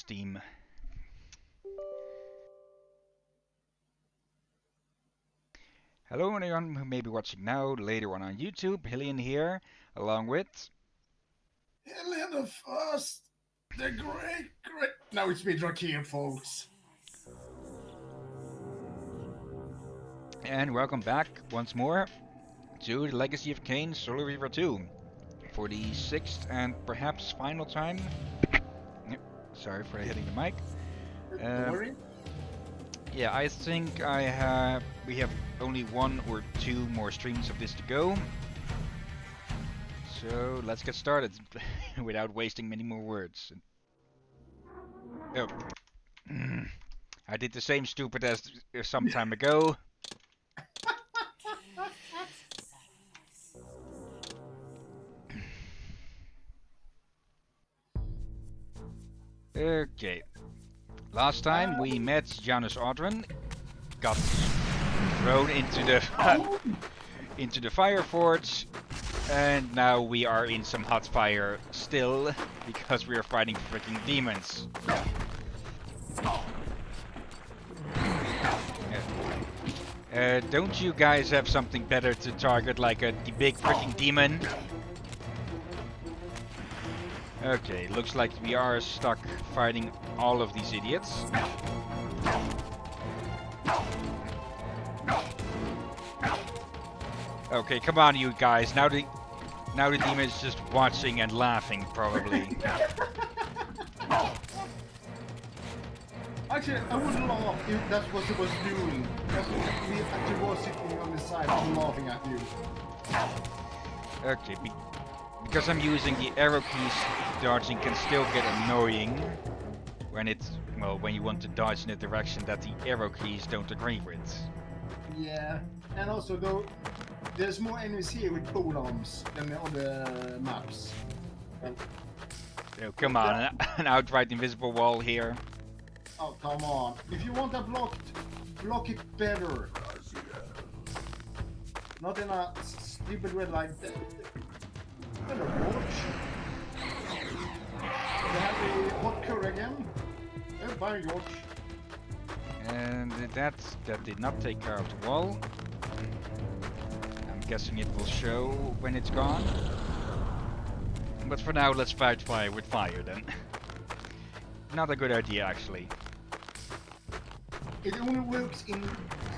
Steam. Hello anyone who may be watching now, later on YouTube. Hillyan here, along with... Hillyan the First! The great... Now it's Midrock here, folks. And welcome back once more to the Legacy of Kain Solo Reaver 2. For the 6th and perhaps final time. Yep, sorry for hitting the mic. Don't worry. Yeah, I think we have only 1 or 2 more streams of this to go. So let's get started without wasting many more words. Oh. I did the same stupid as some time ago. Okay. Last time we met Janus Audron, got thrown into the fire forge, and now we are in some hot fire still because we are fighting freaking demons. Don't you guys have something better to target, like the big freaking demon? Okay, looks like we are stuck fighting all of these idiots. Okay, come on you guys. Now the demon is just watching and laughing, probably. Actually, I would laugh if that's what he was doing. He actually was sitting on the side and laughing at you. Okay, because I'm using the arrow keys, dodging can still get annoying when when you want to dodge in a direction that the arrow keys don't agree with. Yeah, and also though, there's more enemies here with pole arms than on the maps. Oh, come on, an outright invisible wall here. Oh, come on. If you want that blocked, block it better. Not in a stupid way like that. Better watch. They have the hot curry again. Bye, George. And that did not take care of the wall. I'm guessing it will show when it's gone. But for now, let's fight fire with fire then. Not a good idea, actually. It only works in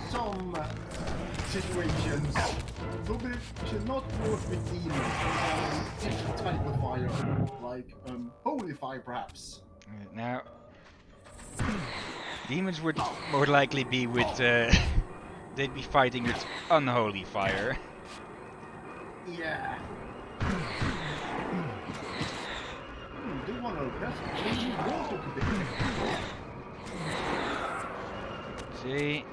some situations. Probably should not work with demons. Different type of fire, like holy fire, perhaps. Now, demons would more likely be with. They'd be fighting with unholy fire. Yeah. Do you want to press? You want to be. See.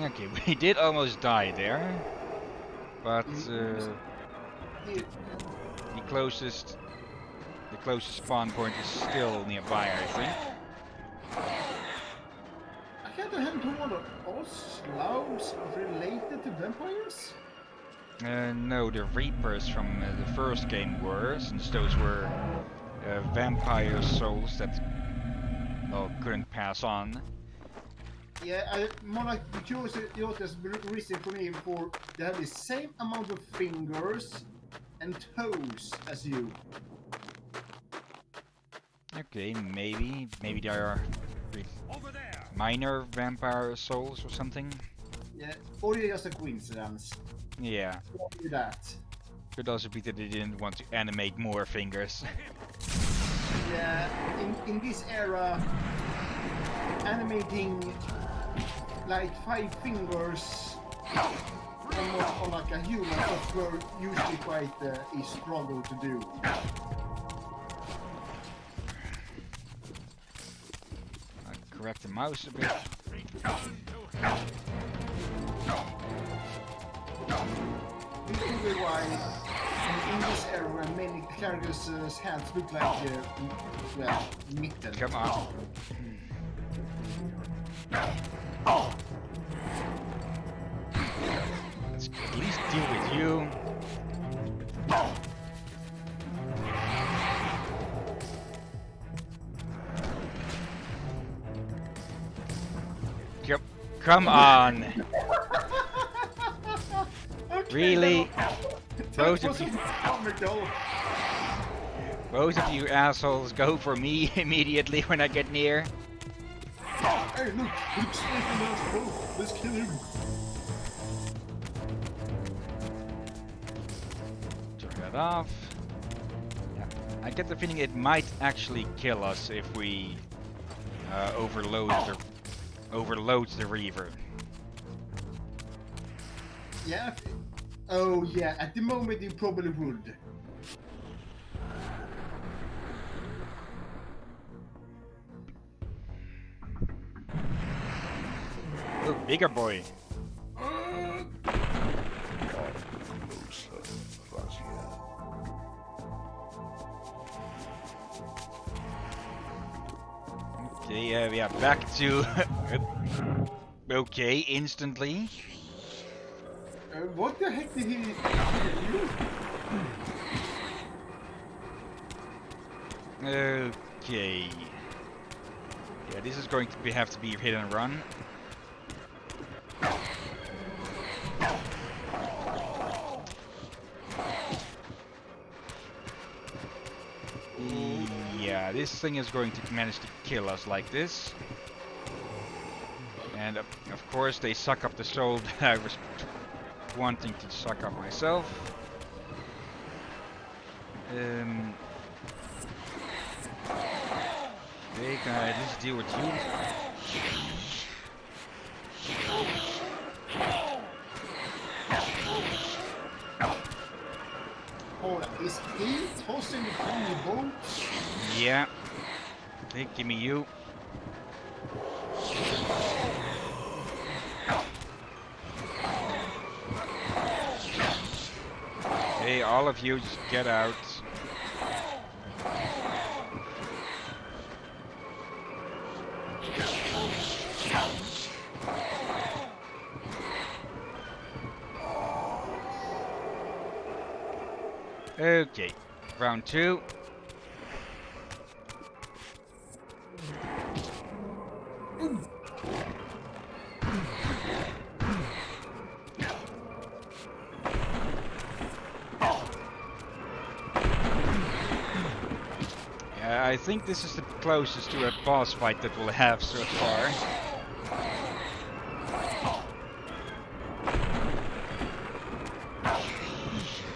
Okay, we did almost die there, but the closest spawn point is still nearby, I think. I can't have to wonder, are Slavs related to vampires? No, the Reapers from the first game were, since those were vampire souls that couldn't pass on. Yeah, more like the curious reason for me for they have the same amount of fingers and toes as you. Okay, maybe they are minor vampire souls or something. Yeah, or just a coincidence. Yeah. Only that. Could also be that they didn't want to animate more fingers. Yeah, in this era, animating like 5 fingers on like a human software usually quite a struggle to do. I'll correct the mouse a bit. This is why in this era many characters' hands look like well, mitten. Come on. let's at least deal with you. Yep. Come on. Okay, Really? That Both of wasn't you, comical. both of you assholes go for me immediately when I get near. Hey, look sniping us both. Let's kill him. Turn that off. Yeah. I get the feeling it might actually kill us if we overload the Reaver. Yeah. Oh yeah. At the moment, you probably would. Oh, bigger boy. Okay, yeah, back to... okay, instantly. What the heck did he do? Okay. Yeah, this is going to have to be hit and run. Yeah, this thing is going to manage to kill us like this. And of course they suck up the soul that I was wanting to suck up myself. Okay, can I at least deal with you? Oh, is he tossing the tiny bolts? Yeah. Okay, give me you. Hey, all of you, just get out. Okay, round 2. Yeah, I think this is the closest to a boss fight that we'll have so far.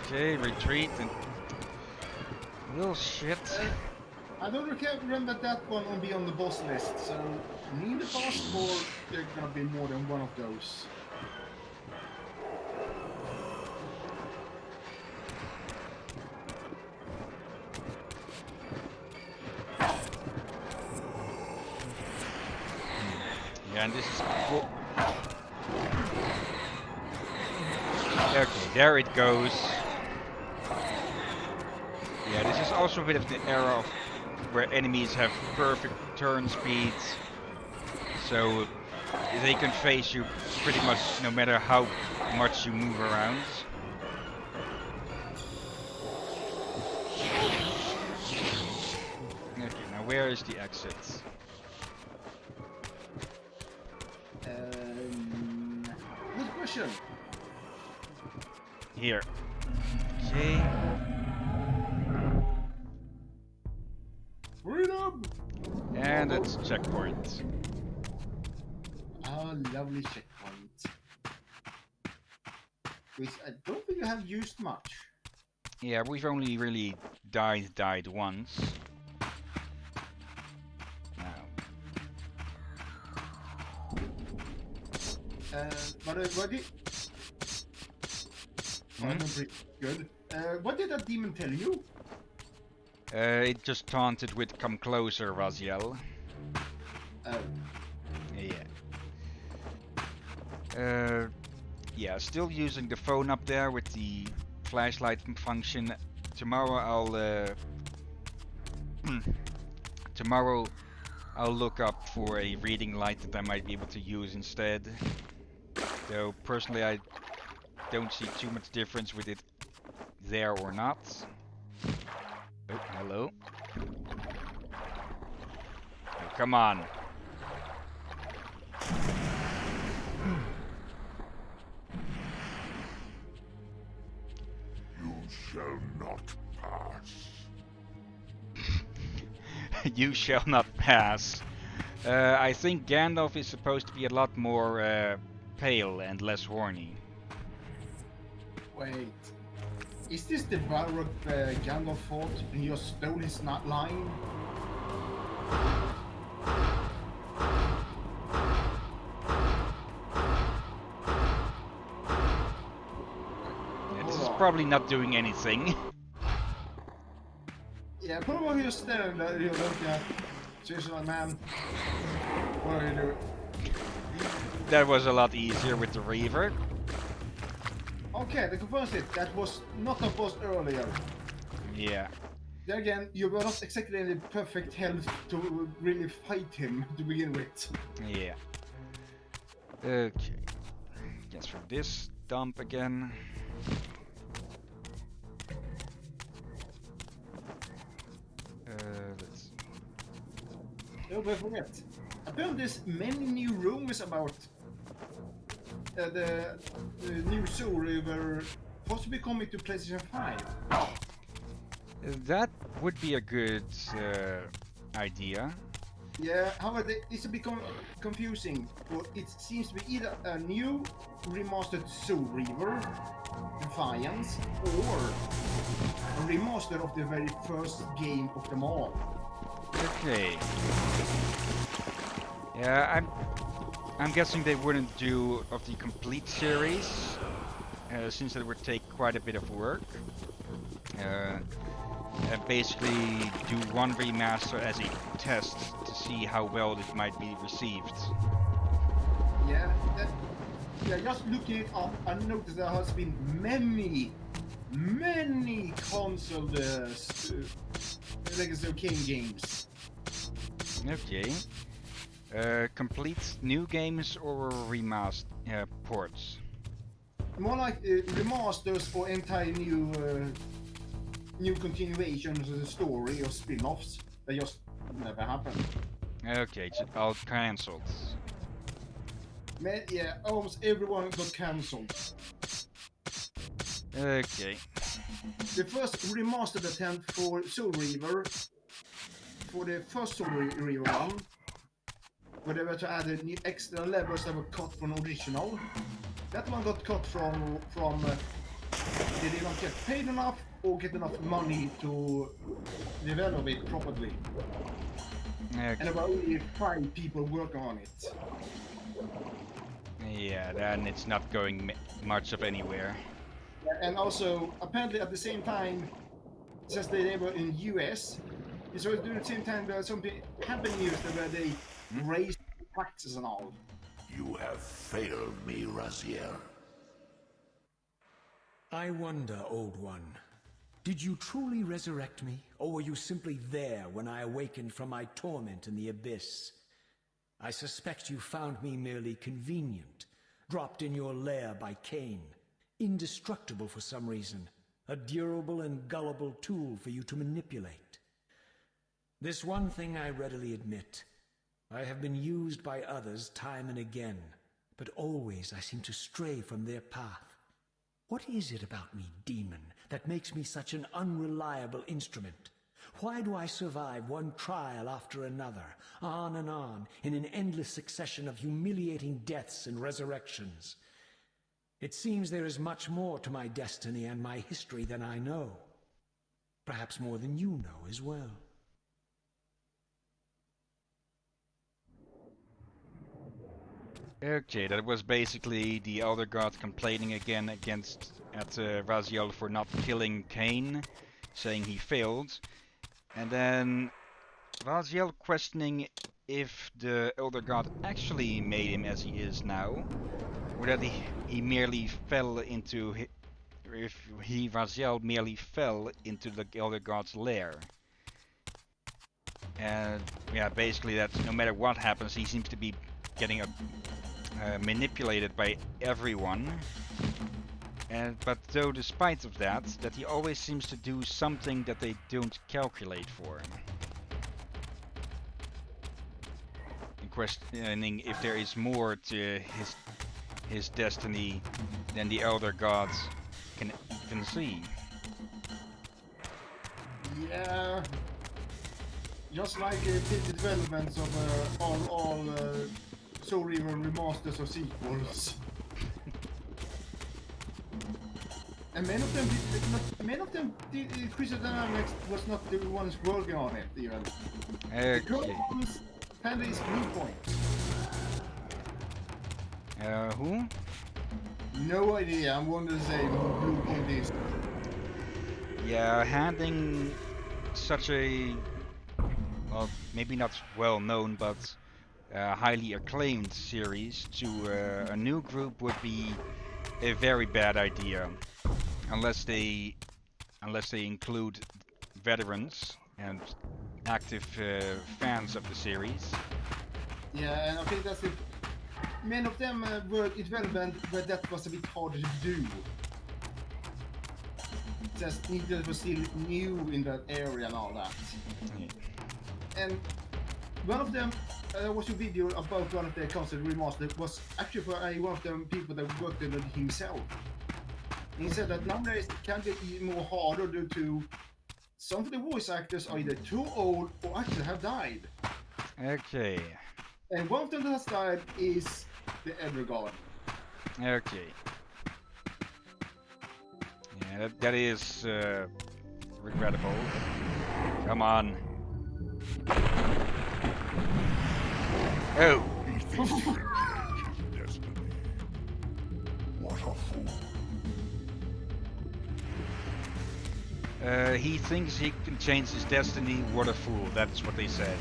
Okay, retreat and... Little shit. I don't remember that one will be on the boss list, so neither boss or there's gonna be more than one of those. Yeah, and this is... Okay, there it goes. Yeah, this is also a bit of the era of where enemies have perfect turn speeds, so they can face you pretty much no matter how much you move around. Okay, now where is the exit? Good question. Here. Okay. Freedom! And it's checkpoint. Ah, lovely checkpoint. Which I don't think I have used much. Yeah, we've only really died once. Now. What did... Oh, no, pretty good. What did that demon tell you? It just taunted with "Come closer, Raziel." Oh. Yeah. Yeah, still using the phone up there with the flashlight function. Tomorrow I'll look up for a reading light that I might be able to use instead. Though personally don't see too much difference with it there or not. Oh, hello. Oh, come on. You shall not pass. You shall not pass. I think Gandalf is supposed to be a lot more pale and less horny. Wait. Is this the Balrog Gandalf fought and you stole his line? Yeah, this is probably not doing anything. Yeah, probably just standing there, you look at seriously, man. What are you doing? That was a lot easier with the Reaver. Okay, they confirmed it. That was not supposed earlier. Yeah. Then again, you were not exactly in the perfect health to really fight him to begin with. Yeah. Okay. Guess for this dump again. Let's. Oh, but forget. Apparently, there's many new rumors about the new Soul River possibly coming to PlayStation 5. That would be a good idea. Yeah, however, it's a bit confusing. But it seems to be either a new remastered Soul River, Defiance, or a remaster of the very first game of them all. Okay. Yeah, I'm guessing they wouldn't do of the complete series, since it would take quite a bit of work. Basically do one remaster as a test to see how well it might be received. Yeah, just looking it up, I noticed there has been many console Legacy of Kain games. Okay. Complete new games or remaster ports? More like remasters or entire new continuations of the story or spin-offs that just never happened. Okay, it's all cancelled. Yeah, almost everyone got cancelled. Okay. The first remastered attempt for Soul Reaver, for the first Soul Reaver one, where they were to add new extra levels that were cut from original. That one got cut from they did not get paid enough or get enough money to develop it properly. Okay. And about only 5 people working on it. Yeah, then it's not going much of anywhere. And also, apparently at the same time, since they were in US, so during the same time there something happened in US where they raised taxes and all. You have failed me, Raziel. I wonder, Old One, did you truly resurrect me, or were you simply there when I awakened from my torment in the abyss? I suspect you found me merely convenient, dropped in your lair by Kain, indestructible for some reason, a durable and gullible tool for you to manipulate. This one thing I readily admit. I have been used by others time and again, but always I seem to stray from their path. What is it about me, demon, that makes me such an unreliable instrument? Why do I survive one trial after another, on and on, in an endless succession of humiliating deaths and resurrections? It seems there is much more to my destiny and my history than I know. Perhaps more than you know as well. Okay, that was basically the Elder God complaining again at Raziel for not killing Kain, saying he failed. And then Raziel questioning if the Elder God actually made him as he is now, or that he merely fell into, Raziel merely fell into the Elder God's lair. And yeah, basically that no matter what happens, he seems to be getting manipulated by everyone. But though despite of that he always seems to do something that they don't calculate for him. In questioning if there is more to his destiny than the elder gods can even see. Yeah. Just like the developments of all Soul Reaver remasters or sequels. And many of them, Crystal Dynamics was not the ones working on it even. Okay. The ones had is Bluepoint. Who? No idea. I'm going to say who Bluepoint is. Yeah, handing such a, well, maybe not well known, but highly acclaimed series to a new group would be a very bad idea, unless they include veterans and active fans of the series. Yeah, and I think that's it. Many of them were in development, but that was a bit harder to do. Just Nintendo was still new in that area and all that. Yeah. And one of them, there was a video about one of their console remastered. Was actually for one of them people that worked on it himself. He said that nowadays it can get even more harder due to some of the voice actors are either too old or actually have died. Okay. And one of them that has died is the Elder God. Okay. Yeah, that is regrettable. Come on. Oh. He thinks he can change his destiny. What a fool. He thinks he can change his destiny. What a fool. That's what they said.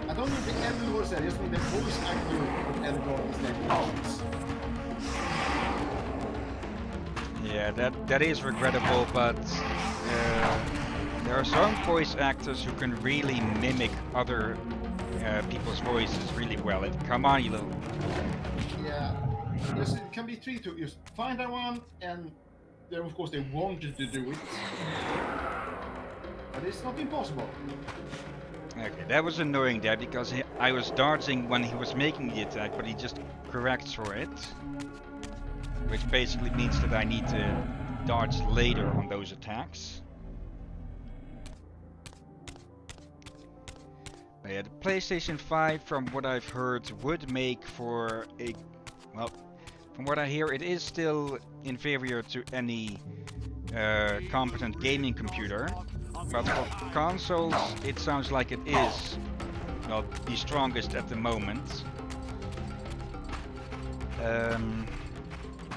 I don't know the Elder God said, I just mean the voice actor of Elder God is named Yeah, that is regrettable, but there are some voice actors who can really mimic other people's voices really well. Come on, you little... Yeah, it can be three to just find that one, and then of course they wanted to do it, but it's not impossible. Okay, that was annoying there, because I was dodging when he was making the attack, but he just corrects for it. Which basically means that I need to dodge later on those attacks. But yeah, the PlayStation 5, from what I've heard, would make for a... Well, from what I hear, it is still inferior to any competent gaming computer. But for consoles, it sounds like it is, well, the strongest at the moment.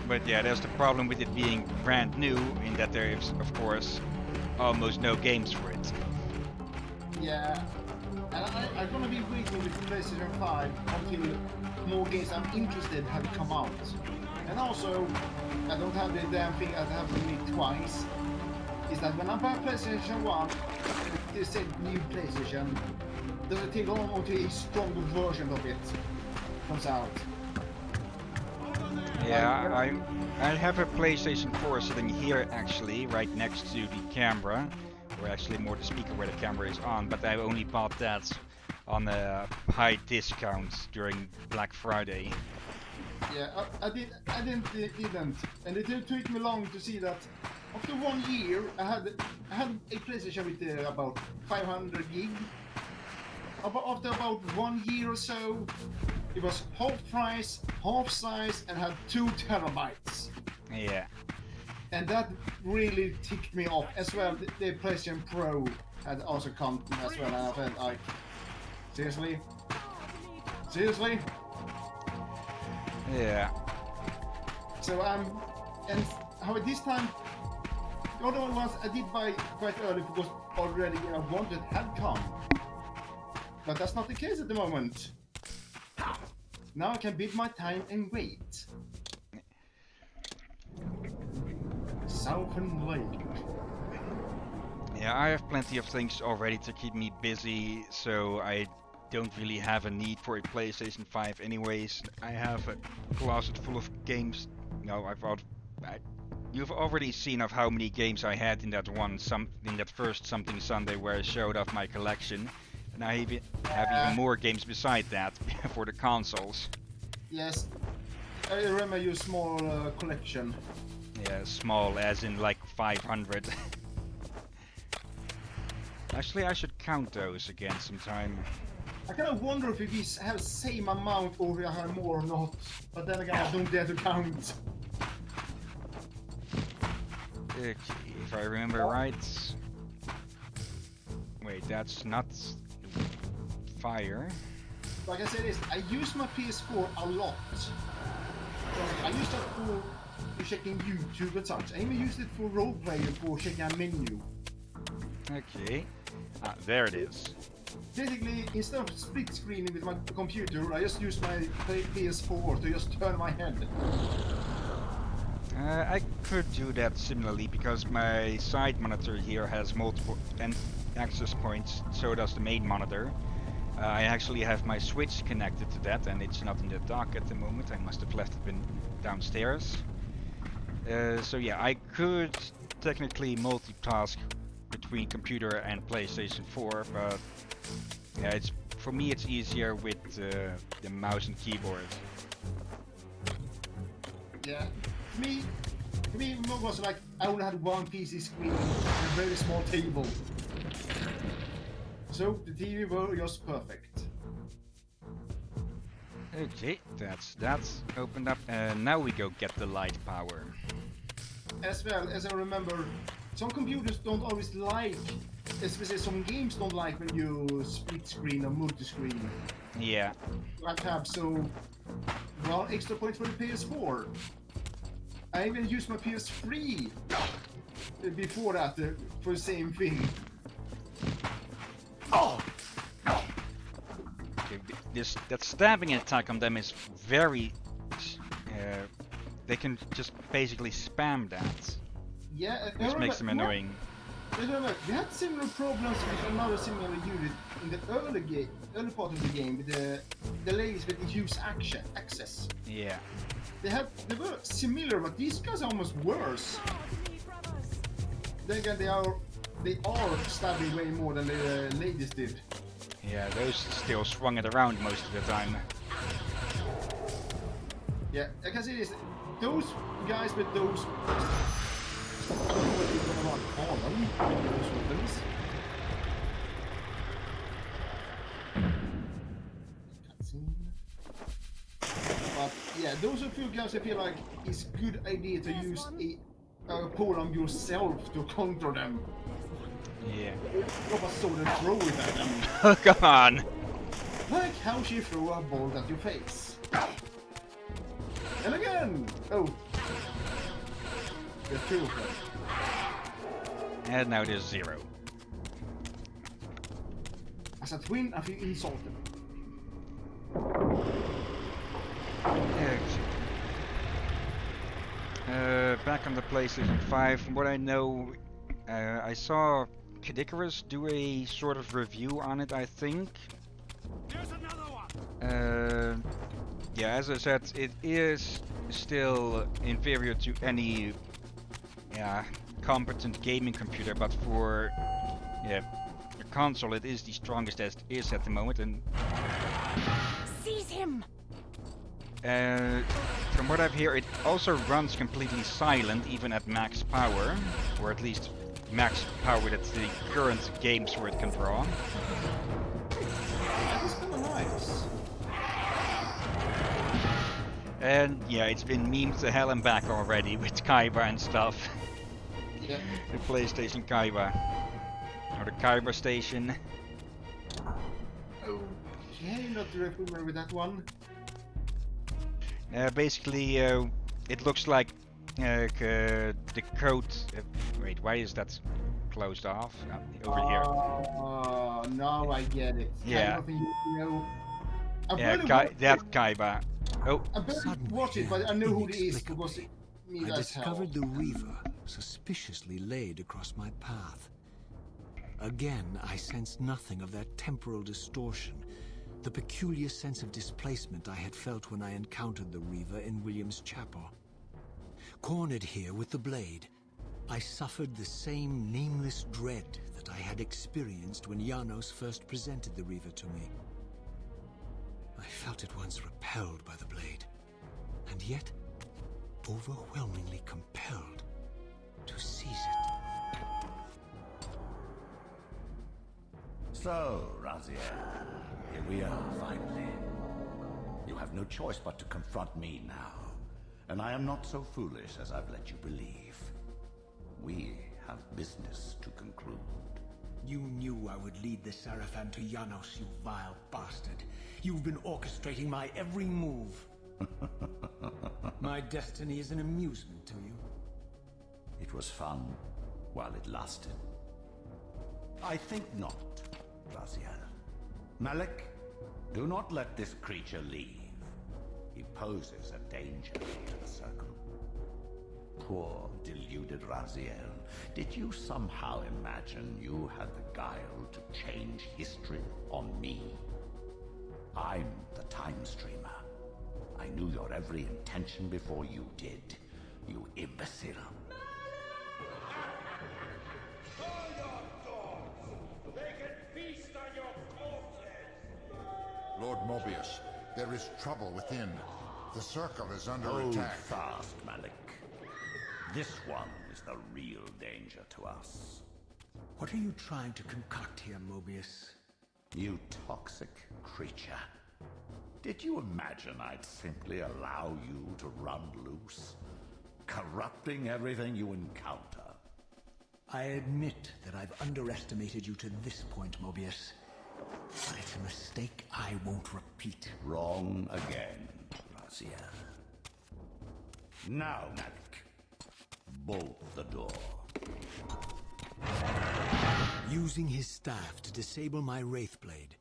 But yeah, there's the problem with it being brand new, in that there is, of course, almost no games for it. Yeah, and I'm gonna be waiting with PlayStation 5 until more games I'm interested have come out. And also, I don't have the damn thing that happened to me twice. Is that when I buy PlayStation 1, they said new PlayStation, does it take long until a stronger version of it comes out? Yeah, I have a PlayStation 4 sitting here actually, right next to the camera, or actually more the speaker where the camera is on, but I only bought that on a high discount during Black Friday. Yeah, I didn't, and it took me long to see that. After 1 year, I had a PlayStation with about 500 gig. After about 1 year or so, it was half price, half size, and had 2 terabytes. Yeah. And that really ticked me off. As well, the PlayStation Pro had also come as well. And I felt like, seriously? Seriously? Yeah. So and how this time, the other ones I did buy quite early because already I wanted had come. But that's not the case at the moment. Now I can bid my time and wait. Southern Lake. Yeah, I have plenty of things already to keep me busy, so I don't really have a need for a PlayStation 5 anyways. I have a closet full of games. No, you've already seen of how many games I had in that first Something Sunday where I showed off my collection. And I have even more games beside that for the consoles. Yes, I remember your small collection. Yeah, small as in like 500. Actually, I should count those again sometime. I kind of wonder if we have the same amount or we have more or not. But then again, I don't dare to count. Okay, if I remember right. Wait, that's not fire. Like I said, I use my PS4 a lot. I use that for checking YouTube and such. I even used it for roleplay for checking a menu. Okay. Ah, there it is. Basically, instead of split screening with my computer, I just use my PS4 to just turn my head. I could do that similarly because my side monitor here has multiple access points, so does the main monitor. I actually have my Switch connected to that, and it's not in the dock at the moment. I must have left it downstairs. So yeah, I could technically multitask between computer and PlayStation 4, but yeah, for me it's easier with the mouse and keyboard. Yeah, for me it was like I only had one PC screen and a very small table. So the TV were just perfect. Okay, that's opened up, and now we go get the light power. As well as I remember, some computers don't always like, especially some games don't like when you split screen or multi-screen. Yeah. Like tab, so well, extra points for the PS4. I even used my PS3 before that for the same thing. Okay, that stabbing attack on them is very. They can just basically spam that. Yeah, Which makes them annoying. Remember, we had similar problems with another similar unit in the early part of the game with the ladies with the use access. Yeah. They were similar, but these guys are almost worse. Then again, they are stabbing way more than the ladies did. Yeah, those still swung it around most of the time. Yeah, I can see this. Those guys with those. I don't know what you're gonna call them. Those weapons. But yeah, those are few guys I feel like it's good idea to use a pole yourself to counter them. Yeah. Drop a sword and throw it at them. Oh, come on! Like how she threw a ball at your face. And again! Oh. There's two of them. And now there's 0. As a twin, I feel insulted. Back on the PlayStation 5, from what I know, I saw Kadikarus do a sort of review on it, I think. There's another one. Yeah, as I said, it is still inferior to any competent gaming computer, but for a console it is the strongest as it is at the moment. And seize him. From what I've heard, it also runs completely silent even at max power, or at least max power that the current games where it can draw. That is kind of nice. And yeah, it's been memed to hell and back already with Kaiba and stuff. Yeah. The PlayStation Kaiba. Or the Kaiba station. Okay, not very familiar with that one. Basically, it looks like the code. Wait, why is that closed off? Over here. Oh, now I get it. Yeah. Kind of, you know, I Yeah, barely that Kaiba. Oh, I barely Suddenly, watch it, but I know who it is inexplicably, because it me I as hell. discovered the Reaver suspiciously laid across my path. Again, I sensed nothing of that temporal distortion, the peculiar sense of displacement I had felt when I encountered the Reaver in William's chapel. Cornered here with the blade, I suffered the same nameless dread that I had experienced when Janos first presented the Reaver to me. I felt at once repelled by the blade, and yet overwhelmingly compelled to seize it. So, Raziel, here we are finally. You have no choice but to confront me now, and I am not so foolish as I've let you believe. We have business to conclude. You knew I would lead the Sarafan to Janos, you vile bastard. You've been orchestrating my every move. My destiny is an amusement to you. It was fun while it lasted. I think not, Raziel. Malik, do not let this creature leave. He poses a danger to the Circle. Poor, deluded Raziel. Did you somehow imagine you had the guile to change history on me? I'm the Time Streamer. I knew your every intention before you did, you imbecile. Lord Mobius, there is trouble within. The Circle is under Hold attack. fast, Malik. This one is the real danger to us. What are you trying to concoct here, Mobius? You toxic creature. Did you imagine I'd simply allow you to run loose? Corrupting everything you encounter. I admit that I've underestimated you to this point, Mobius. But it's a mistake I won't repeat. Wrong again, Raziel. Now, Malik, bolt the door. Using his staff to disable my Wraithblade,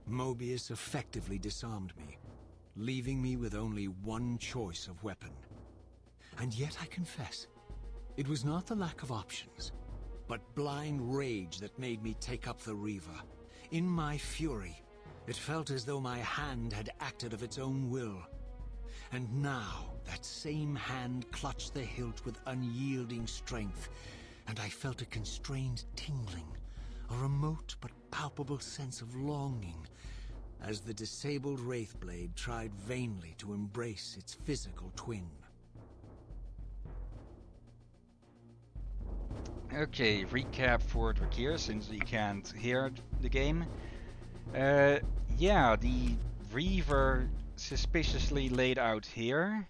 Mobius effectively disarmed me, leaving me with only one choice of weapon. And yet I confess, it was not the lack of options, but blind rage that made me take up the Reaver. In my fury, it felt as though my hand had acted of its own will. And now, that same hand clutched the hilt with unyielding strength, and I felt a constrained tingling, a remote but palpable sense of longing, as the disabled Wraithblade tried vainly to embrace its physical twin. Okay, recap for Drakir, since he can't hear the game. Yeah, the Reaver suspiciously laid out here,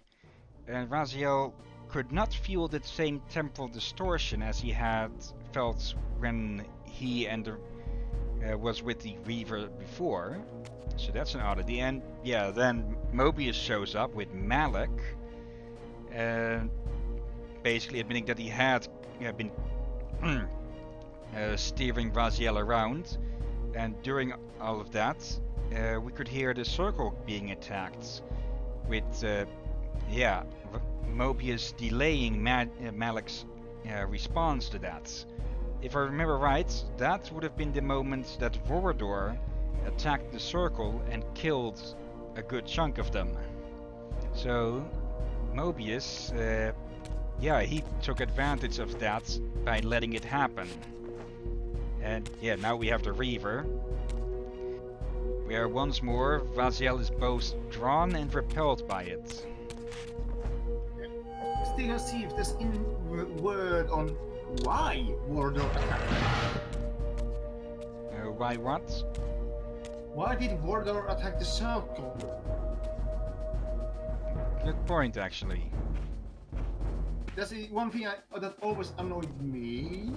and Raziel could not feel the same temporal distortion as he had felt when he was with the Reaver before. So that's an oddity. And yeah, then Mobius shows up with Malik, basically admitting that he had been steering Raziel around, and during all of that we could hear the Circle being attacked with Mobius delaying Malik's response to that. If I remember right, that would have been the moment that Vorador attacked the Circle and killed a good chunk of them. So Mobius he took advantage of that by letting it happen. And yeah, now we have the Reaver, where once more Raziel is both drawn and repelled by it. Still gonna see if there's any word on why Vorador attacked them. Why what? Why did Vorador attack the Circle? Good point, actually. That's the one thing that always annoyed me.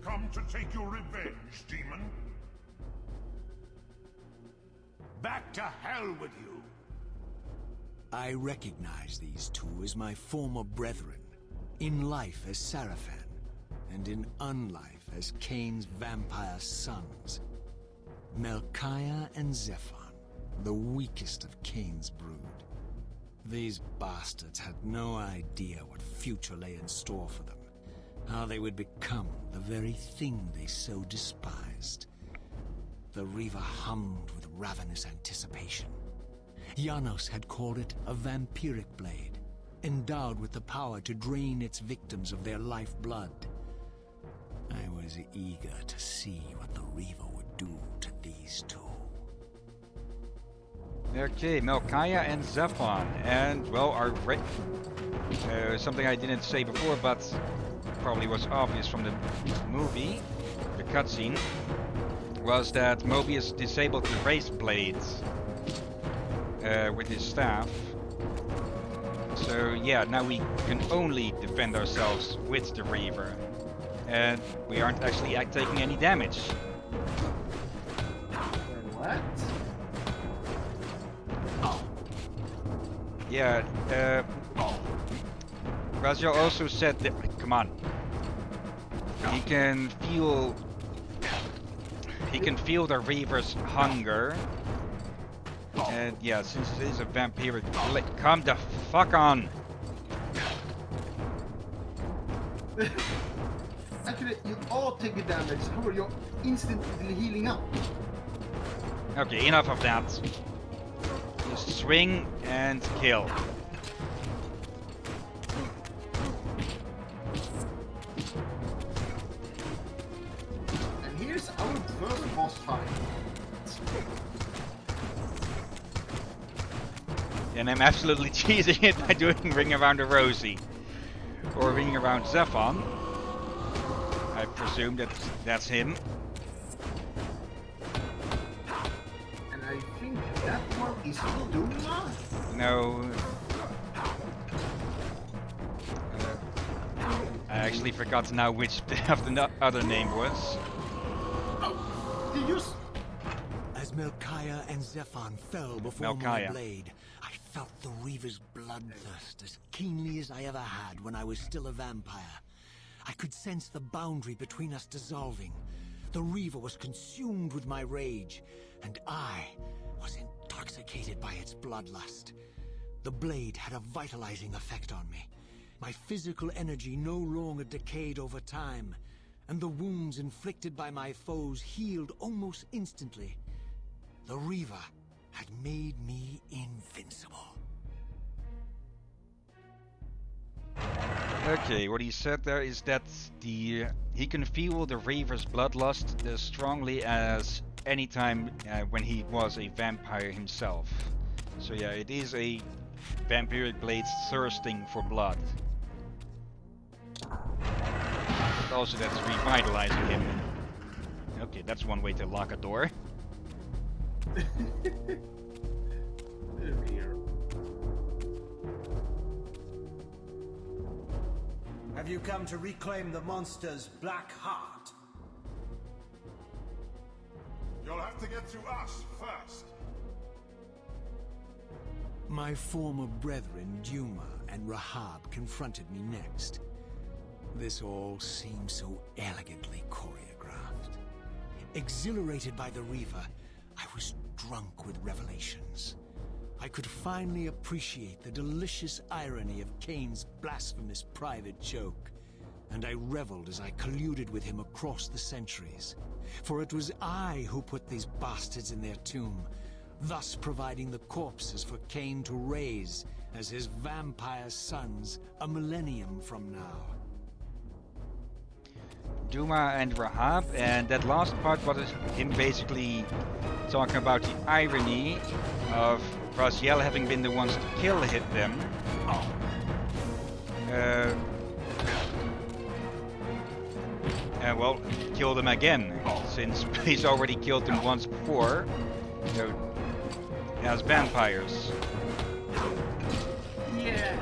Come to take your revenge, demon. Back to hell with you! I recognize these two as my former brethren, in life as Sarafan, and in unlife as Kain's vampire sons. Melchiah and Zephon, the weakest of Kain's brood. These bastards had no idea what future lay in store for them, how they would become the very thing they so despised. The Reaver hummed with ravenous anticipation. Janos had called it a vampiric blade, endowed with the power to drain its victims of their lifeblood. I was eager to see what the Reaver would do to these two. Okay, Melchiah and Zephon. And, well, our something I didn't say before, but probably was obvious from the movie, the cutscene, was that Mobius disabled the raised blades with his staff. So yeah, now we can only defend ourselves with the Reaver. And we aren't actually taking any damage. What? Yeah, Raziel also said that, come on, he can feel the Reaver's hunger. And yeah, since it is a vampiric blade, come the fuck on! Actually, you are taking damage. However, you're instantly healing up. Okay, enough of that. Just swing and kill. And here's our first boss fight. And I'm absolutely cheesing it by doing Ring Around the Rosie. Or Ring Around Zephon. I presume that's him. And I think that one is Duma. No. I actually forgot now which of the other name was. Did you s- As Melchiah and Zephon fell before my blade, I felt the Reaver's bloodthirst as keenly as I ever had when I was still a vampire. I could sense the boundary between us dissolving. The Reaver was consumed with my rage, and I was intoxicated by its bloodlust. The blade had a vitalizing effect on me. My physical energy no longer decayed over time, and the wounds inflicted by my foes healed almost instantly. The Reaver had made me invincible. Okay, what he said there is that he can feel the Reaver's bloodlust as strongly as any time when he was a vampire himself. So yeah, it is a vampiric blade thirsting for blood. But also that's revitalizing him. Okay, that's one way to lock a door. Here. Have you come to reclaim the monster's black heart? You'll have to get to us first. My former brethren, Duma and Rahab, confronted me next. This all seemed so elegantly choreographed. Exhilarated by the Reaver, I was drunk with revelations. I could finally appreciate the delicious irony of Kain's blasphemous private joke, and I reveled as I colluded with him across the centuries. For it was I who put these bastards in their tomb, thus providing the corpses for Kain to raise as his vampire sons a millennium from now. Duma and Rahab, and that last part was him basically talking about the irony of Raziel having been the ones to kill them. Well, kill them again, since he's already killed them once before, you know, as vampires. Yeah.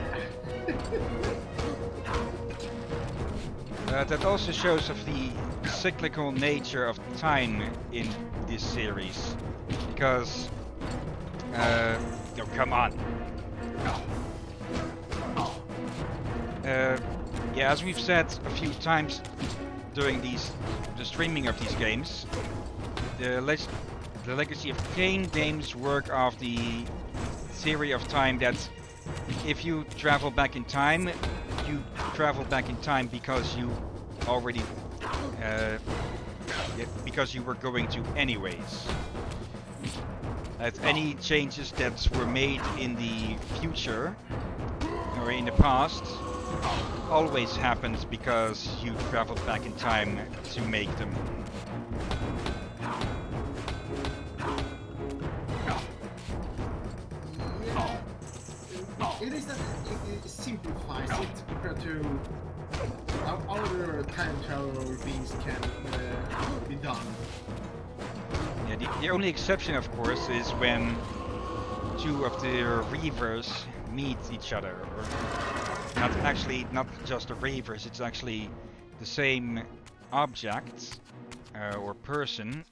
That also shows of the cyclical nature of time in this series, because oh, come on. Yeah, as we've said a few times during the streaming of these games, the Legacy of Kain games work off the theory of time that if you travel back in time, you travel back in time because you already because you were going to anyways. That any changes that were made in the future or in the past always happened because you traveled back in time to make them. It is that it simplifies it compared to how other time travel things can be done. Yeah, the only exception, of course, is when two of the Reavers meet each other, or not just the Reavers. It's actually the same object or person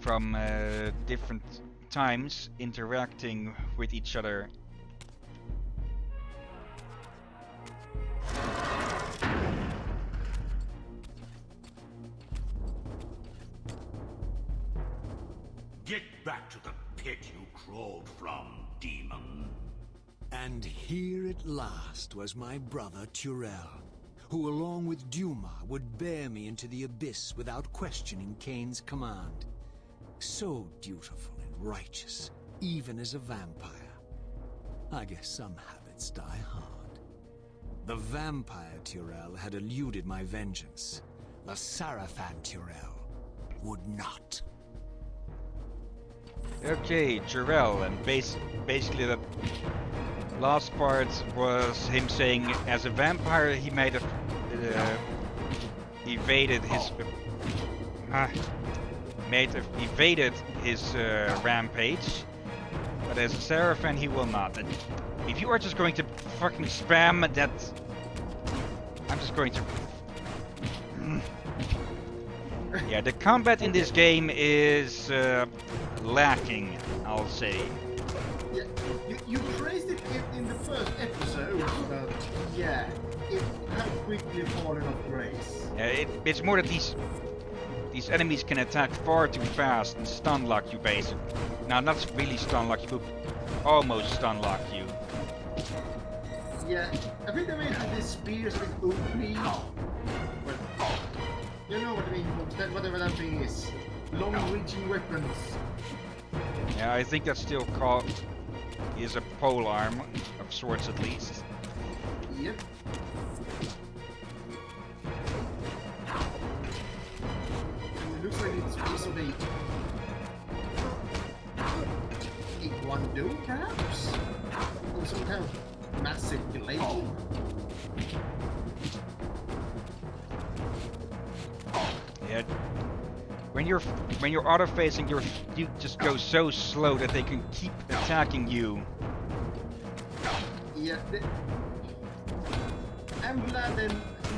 from different times interacting with each other. Get back to the pit you crawled from, demon. And here at last was my brother Tyrell, who along with Duma would bear me into the abyss without questioning Kain's command. So dutiful and righteous, even as a vampire. I guess some habits die hard. The vampire Tyrell had eluded my vengeance. The Sarafan Tyrell would not. Okay, Tyrell, and basically the last part was him saying as a vampire he might have evaded his rampage, but as a Sarafan he will not. And if you are just going to fucking spam that, I'm just going to... Yeah, the combat in this game is lacking, I'll say. Yeah, you praised it in the first episode, but yeah, it had quickly fallen off grace. It's more that these enemies can attack far too fast and stun lock you basically. Now, not really stun lock you, but almost stun lock you. Yeah, I think they made the spears a bit OP, but you know what I mean, whatever that thing is. Long-reaching weapons. Yeah, I think that's still called is a pole arm of sorts at least. Yep. And it looks like it's a piece of a Guando, perhaps? Or some kind of massive blade. Yeah. When you're auto-facing, you just go so slow that they can keep attacking you. Yeah. I'm glad they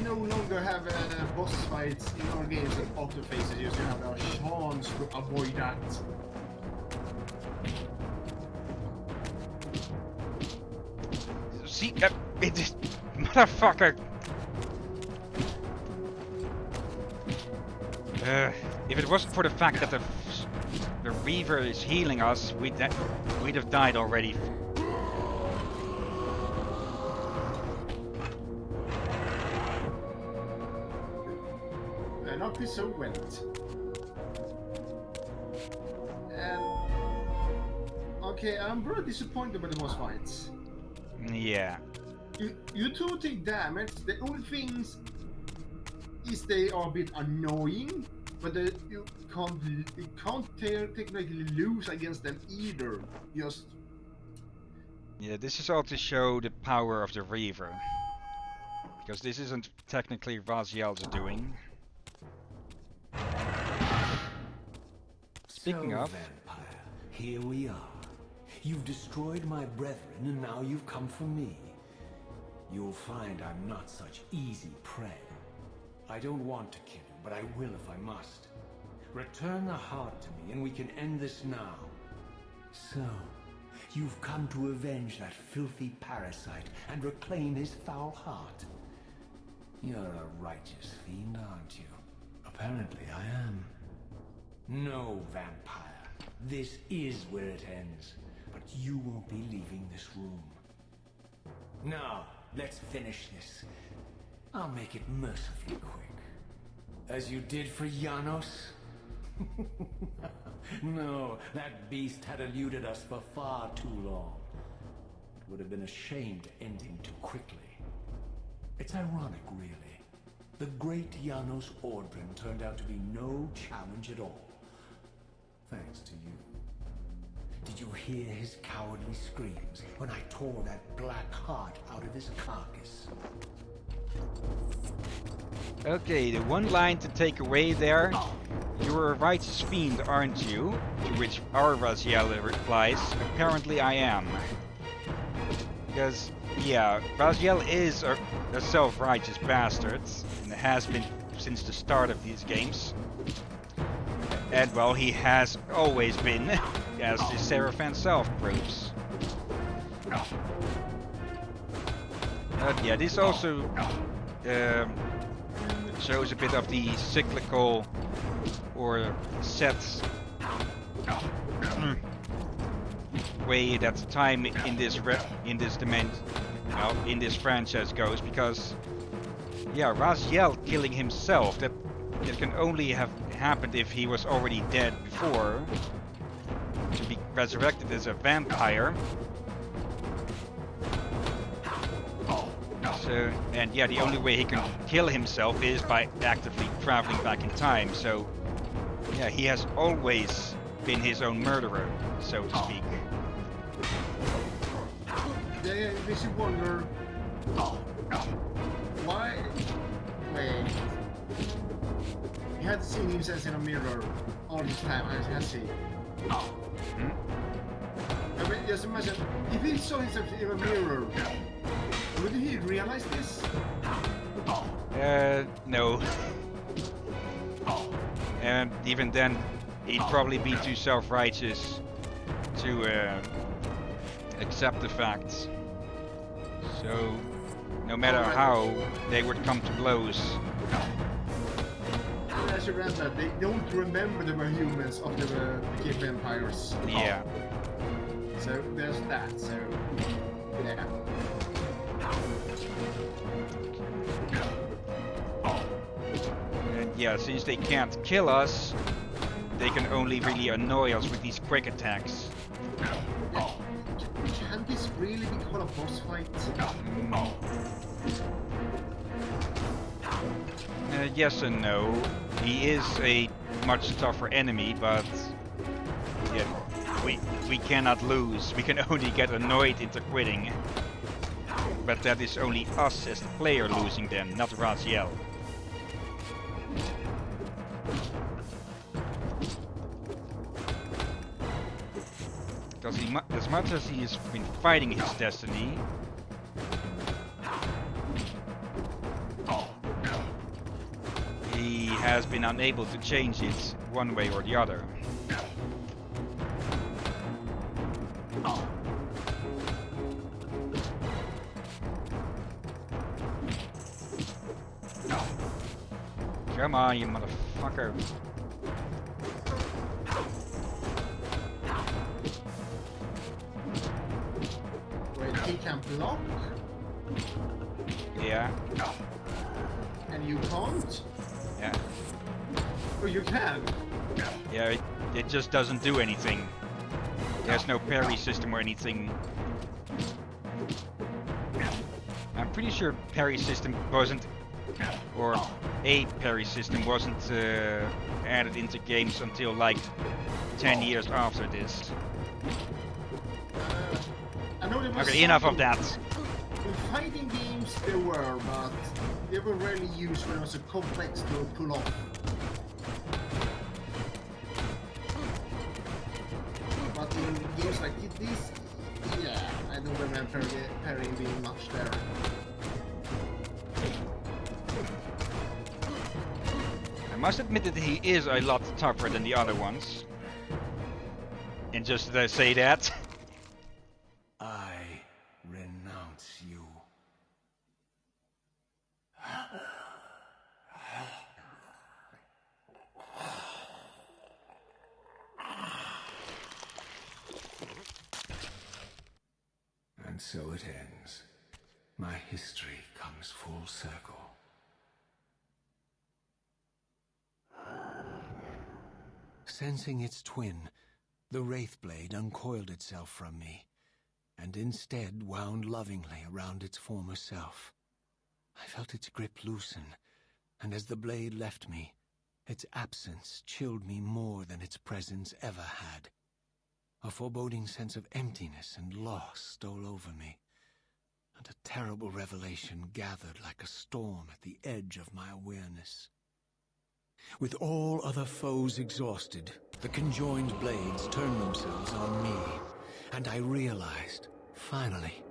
no longer have boss fights in our games that auto-faces. You have a chance to avoid that. See, it just motherfucker. If it wasn't for the fact that the Reaver is healing us, we'd have died already. Not be so wet. Okay, I'm very disappointed by the boss fights. Yeah. You two take damage. The only things is they are a bit annoying, but you can't technically lose against them either. Just Yeah, this is all to show the power of the Reaver, because this isn't technically Raziel's doing. Speaking of, vampire, here we are. You've destroyed my brethren, and now you've come for me. You'll find I'm not such easy prey. I don't want to kill you, but I will if I must. Return the heart to me, and we can end this now. So, you've come to avenge that filthy parasite and reclaim his foul heart. You're a righteous fiend, aren't you? Apparently I am. No, vampire. This is where it ends. But you won't be leaving this room. Now, let's finish this. I'll make it mercifully quick. As you did for Janos? No, that beast had eluded us for far too long. It would have been a shame to end him too quickly. It's ironic, really. The great Janos Ordrin turned out to be no challenge at all. Thanks to you. Did you hear his cowardly screams when I tore that black heart out of his carcass? Okay, the one line to take away there. You're a righteous fiend, aren't you? To which our Raziel replies, apparently I am. Because, yeah, Raziel is a self-righteous bastard, and has been since the start of these games. And, well, he has always been, as the Seraph self proves. But yeah, this also shows a bit of the cyclical or set way that time in this in this franchise goes, because yeah, Raziel killing himself, that can only have happened if he was already dead before, to be resurrected as a vampire. So, and yeah, the only way he can kill himself is by actively traveling back in time. So yeah, he has always been his own murderer, so to speak. Yeah, we should wonder why. Wait, he had seen himself in a mirror all this time, has he? Hmm? I mean, just imagine if he saw himself in a mirror. Would he realize this? No. And even then, he'd probably be too self-righteous to accept the facts. So, no matter how they would come to blows. As you read that, they don't remember they were humans after they became vampires. Yeah. So there's that. So yeah. And yeah, since they can't kill us, they can only really annoy us with these quick attacks. Can this really be called a boss fight? Yes and no. He is a much tougher enemy, but yeah, we cannot lose. We can only get annoyed into quitting. But that is only us as the player losing then, not Raziel. Because as much as he has been fighting his destiny, he has been unable to change it one way or the other. Come on, you motherfucker. Wait, he can block? Yeah. And you can't? Yeah. Oh, you can? Yeah, it just doesn't do anything. There's no parry system or anything. I'm pretty sure parry system wasn't, or a parry system wasn't added into games until like 10 years after this. I know there was Okay, enough of some- that. In fighting games there were, but they were rarely used when it was a complex to pull off. But in games like this, yeah, I don't remember parrying being much there. I must admit that he is a lot tougher than the other ones. And just to say that, I renounce you. And so it ends. My history comes full circle. Sensing its twin, the Wraithblade uncoiled itself from me, and instead wound lovingly around its former self. I felt its grip loosen, and as the blade left me, its absence chilled me more than its presence ever had. A foreboding sense of emptiness and loss stole over me, and a terrible revelation gathered like a storm at the edge of my awareness. With all other foes exhausted, the conjoined blades turned themselves on me, and I realized, finally,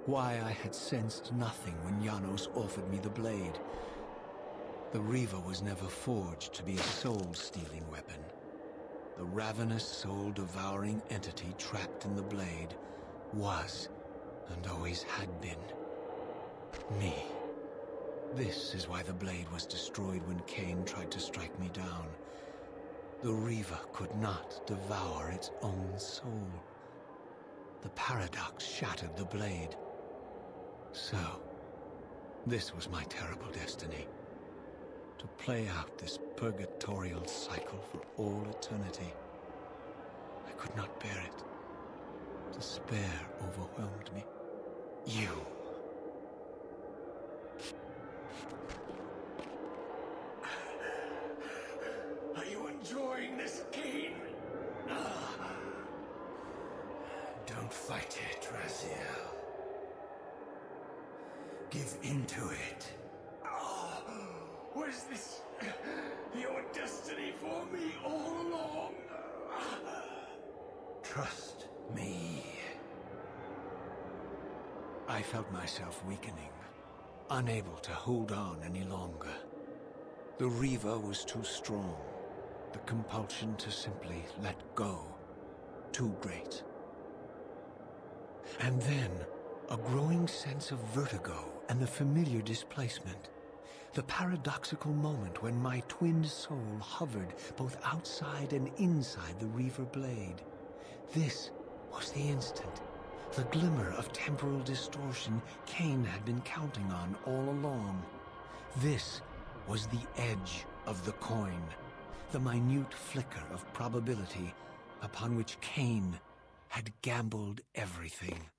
why I had sensed nothing when Janos offered me the blade. The Reaver was never forged to be a soul-stealing weapon. The ravenous, soul-devouring entity trapped in the blade was, and always had been, me. This is why the blade was destroyed when Kain tried to strike me down. The Reaver could not devour its own soul. The paradox shattered the blade. So, this was my terrible destiny. To play out this purgatorial cycle for all eternity. I could not bear it. Despair overwhelmed me. You. Are you enjoying this, Kain? Don't fight it, Raziel. Give into it. Was this your destiny for me all along? Trust me. I felt myself weakening, unable to hold on any longer. The Reaver was too strong. The compulsion to simply let go, too great. And then, a growing sense of vertigo and the familiar displacement. The paradoxical moment when my twinned soul hovered both outside and inside the Reaver blade. This was the instant, the glimmer of temporal distortion Kain had been counting on all along. This was the edge of the coin, the minute flicker of probability upon which Kain had gambled everything.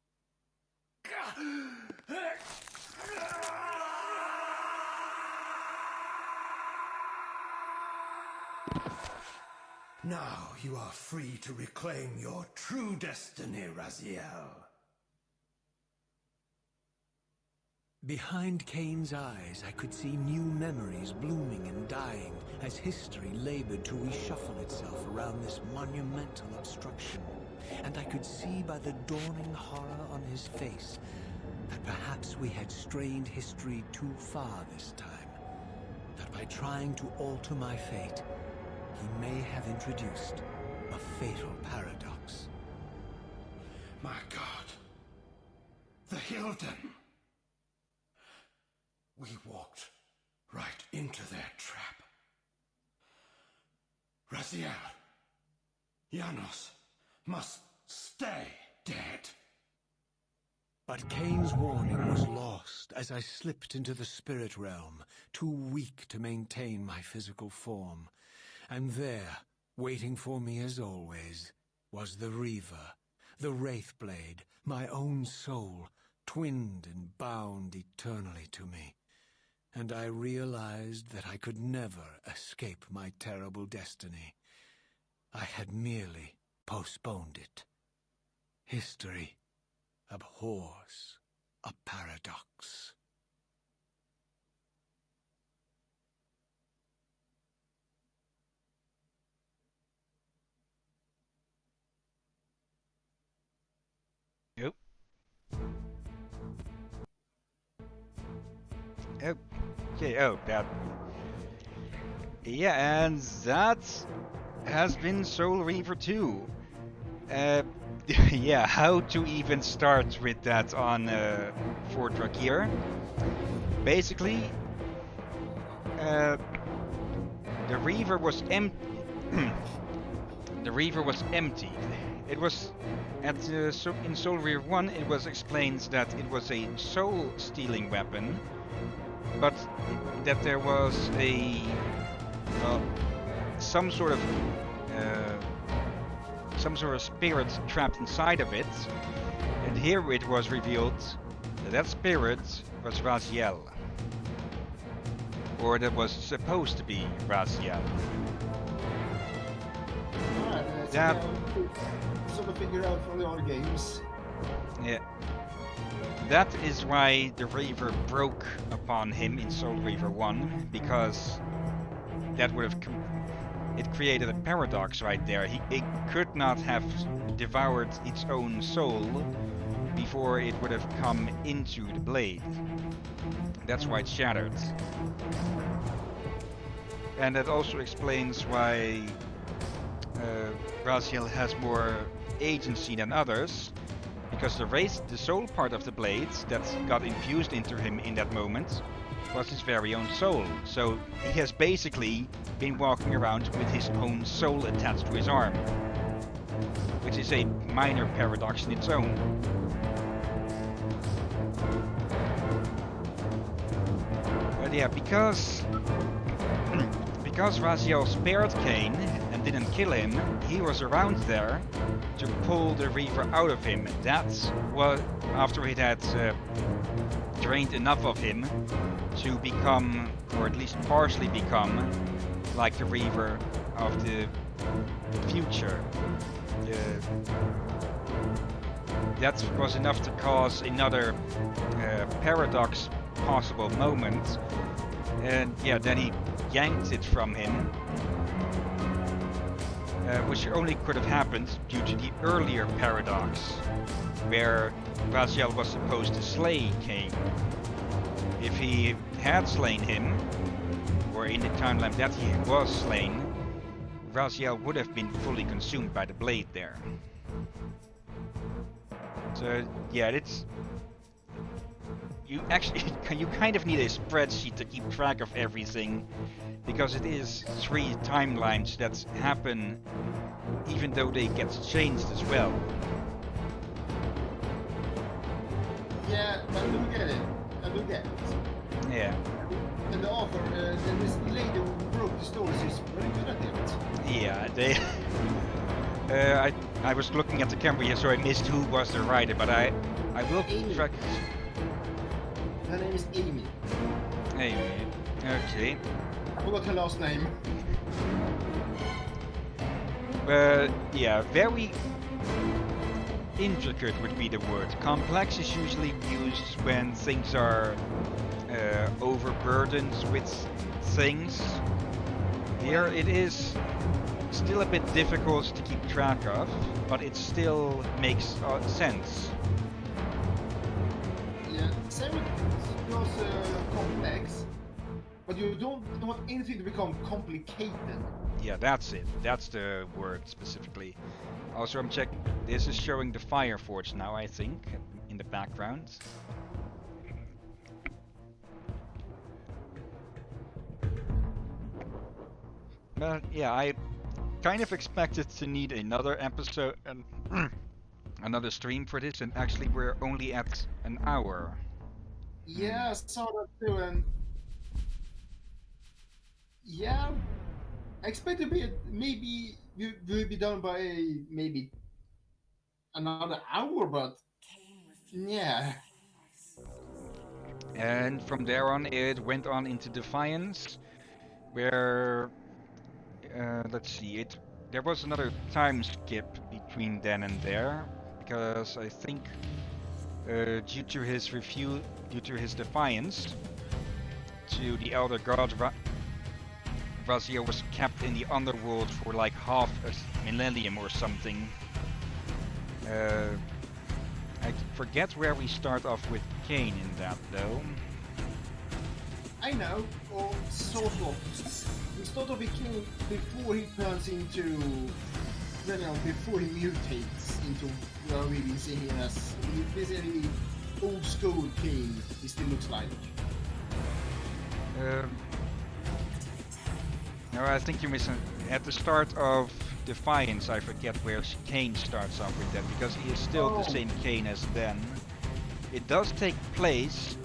Now you are free to reclaim your true destiny, Raziel. Behind Kain's eyes, I could see new memories blooming and dying as history labored to reshuffle itself around this monumental obstruction. And I could see by the dawning horror on his face that perhaps we had strained history too far this time. That by trying to alter my fate, he may have introduced a fatal paradox. My God. The Hillyan. We walked right into their trap. Raziel, Janos must stay dead. But Kain's warning was lost as I slipped into the spirit realm, too weak to maintain my physical form. And there, waiting for me as always, was the Reaver, the Wraithblade, my own soul, twinned and bound eternally to me. And I realized that I could never escape my terrible destiny. I had merely postponed it. History abhors a paradox. Yep. Okay, oh, that... Yeah, and that has been Soul Reaver 2. Yeah, how to even start with that on Fort Drakir. Basically, the Reaver was empty. The Reaver was empty. It was in Soul Reaver 1. It was explained that it was a soul-stealing weapon, but that there was a some sort of some sort of spirit trapped inside of it. And here it was revealed that that spirit was Raziel. Or that was supposed to be Raziel. Alright, That- sort of figure out from the other games. Yeah. That is why the Reaver broke upon him in Soul Reaver 1, because that would have it created a paradox right there. It could not have devoured its own soul before it would have come into the blade. That's why it's shattered. And that also explains why Raziel has more agency than others, because the soul part of the blade that got infused into him in that moment was his very own soul. So he has basically been walking around with his own soul attached to his arm, which is a minor paradox in its own. But yeah, because Raziel spared Kain and didn't kill him, he was around there to pull the Reaver out of him. That's what, after it had drained enough of him to become, or at least partially become, like the Reaver of the future. That was enough to cause another paradox possible moment. And yeah, then he yanked it from him, which only could have happened due to the earlier paradox, where Raziel was supposed to slay Kain. If he had slain him, or in the timeline that he was slain, Raziel would have been fully consumed by the blade there. So yeah, it's... You actually, you kind of need a spreadsheet to keep track of everything, because it is 3 timelines that happen even though they get changed as well. Yeah, I do get it. I do get it. Yeah. And the author, this lady who wrote the stories is very good at it. Yeah, they... I was looking at the camera here, so I missed who was the writer, but I will keep track... Her name is Amy. Amy. Okay. I forgot her last name. Yeah, very intricate would be the word. Complex is usually used when things are overburdened with things. Here it is still a bit difficult to keep track of, but it still makes sense. Yeah, same with those complex, but you don't want anything to become complicated. Yeah, that's it. That's the word specifically. Also, I'm checking. This is showing the Fire Forge now, I think, in the background. But yeah, I kind of expected to need another episode and another stream for this, and actually we're only at an hour. Yeah, I saw that too, and yeah, I expect to be maybe we will be done by maybe another hour, but yeah. And from there on, it went on into Defiance, where let's see, there was another time skip between then and there, because I think due to his defiance to the Elder God, Raziel was kept in the underworld for like half a millennium or something. I forget where we start off with Kain in that though. I know, or sort of. We start off with King before he turns into, you know, before he mutates into what we've been seeing as basically old school King. He still looks like. No, I think you miss at the start of Defiance. I forget where Kain starts off with that, because he is still the same Kain as then. It does take place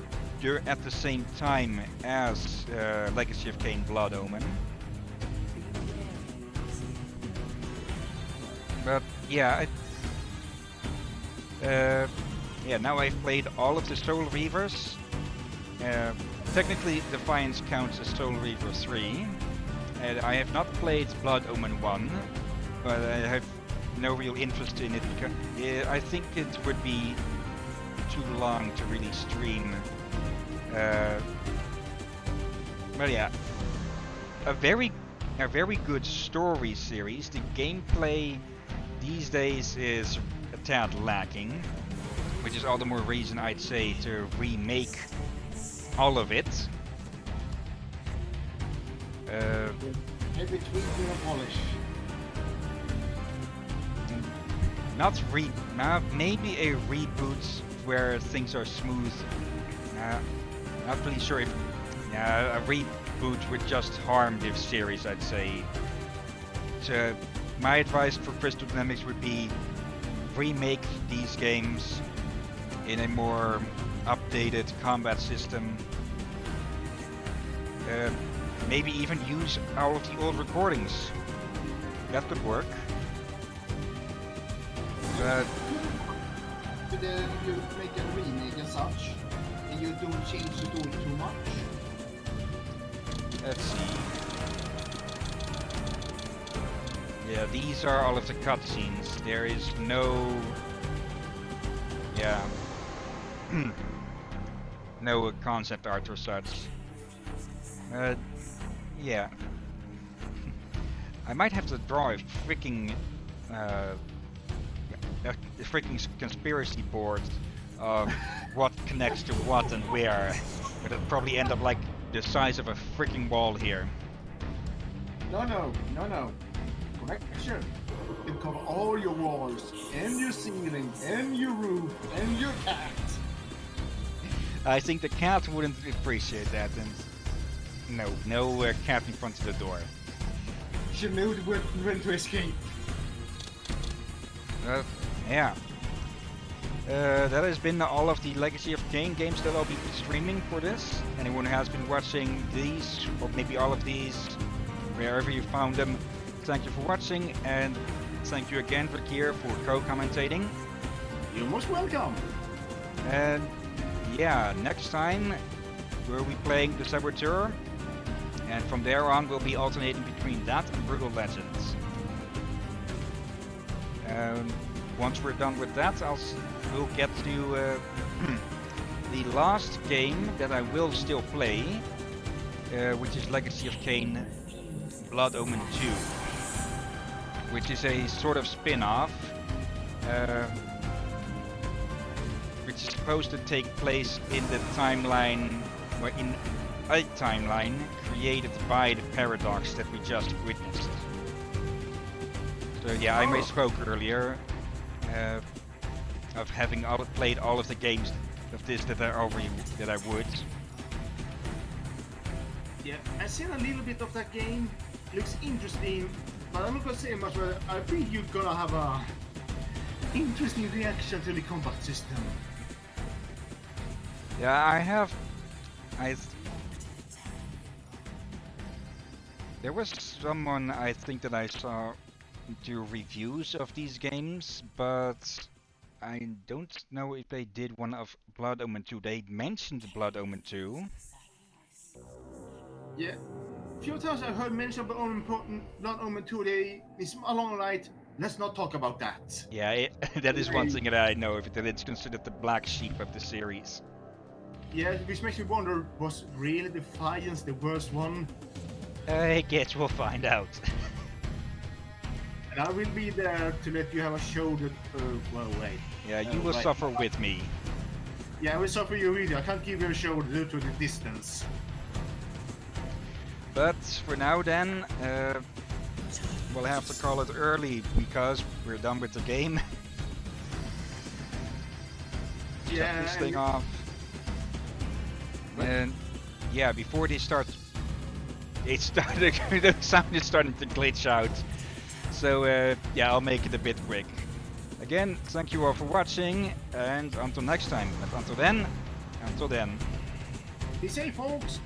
at the same time as Legacy of Kain Blood Omen. yeah, yeah. Now I've played all of the Soul Reavers. Technically, Defiance counts as Soul Reaver 3, and I have not played Blood Omen 1, but I have no real interest in it because I think it would be too long to really stream. But yeah, a very good story series. The gameplay these days is a tad lacking, which is all the more reason I'd say to remake all of it. Maybe tweak and polish. Maybe a reboot where things are smooth. Not really sure if a reboot would just harm this series, I'd say. So my advice for Crystal Dynamics would be remake these games in a more updated combat system. Maybe even use all of the old recordings. That could work. But Could you make a remake and such, and you don't change the story too much? let's see. Yeah, these are all of the cutscenes. There is no... Yeah. No concept art or such. Yeah. I might have to draw a freaking conspiracy board of what connects to what and where. But it'll probably end up like the size of a freaking wall here. No. Correction. You cover all your walls, and your ceiling, and your roof, and your cat. I think the cat wouldn't appreciate that, and no cat in front of the door. She knew when to escape. Yeah. That has been all of the Legacy of Kain games that I'll be streaming for this. Anyone who has been watching these, or maybe all of these, wherever you found them, thank you for watching, and thank you again, Vakir, for co-commentating. You're most welcome. And yeah, next time we'll be playing the Saboteur, and from there on we'll be alternating between that and Brutal Legends. Once we're done with that, we'll get to the last game that I will still play, which is Legacy of Kain Blood Omen 2, which is a sort of spin-off, which is supposed to take place in the timeline, or in a timeline created by the paradox that we just witnessed. So yeah, I misspoke earlier of having played all of the games of this that I would. Yeah, I've seen a little bit of that game. Looks interesting, but I'm not gonna say much. But I think you're gonna have a interesting reaction to the combat system. Yeah, there was someone I think that I saw do reviews of these games, but I don't know if they did one of Blood Omen 2. They mentioned Blood Omen 2. Yeah, a few times I've heard mention about Blood Omen 2. It's along the line, let's not talk about that. Yeah, that is one thing that I know, that it's considered the black sheep of the series. Yeah, which makes me wonder, was really Defiance the worst one? I guess we'll find out. And I will be there to let you have a show that, well, wait. Yeah, you will suffer with me. Yeah, I will suffer you really. I can't give you a show due to the distance. But for now then, we'll have to call it early because we're done with the game. Yeah. Shut this thing off. And yeah, before they start, the sound is starting to glitch out. So yeah, I'll make it a bit quick. Again, thank you all for watching, and until next time. But until then. Be safe, folks.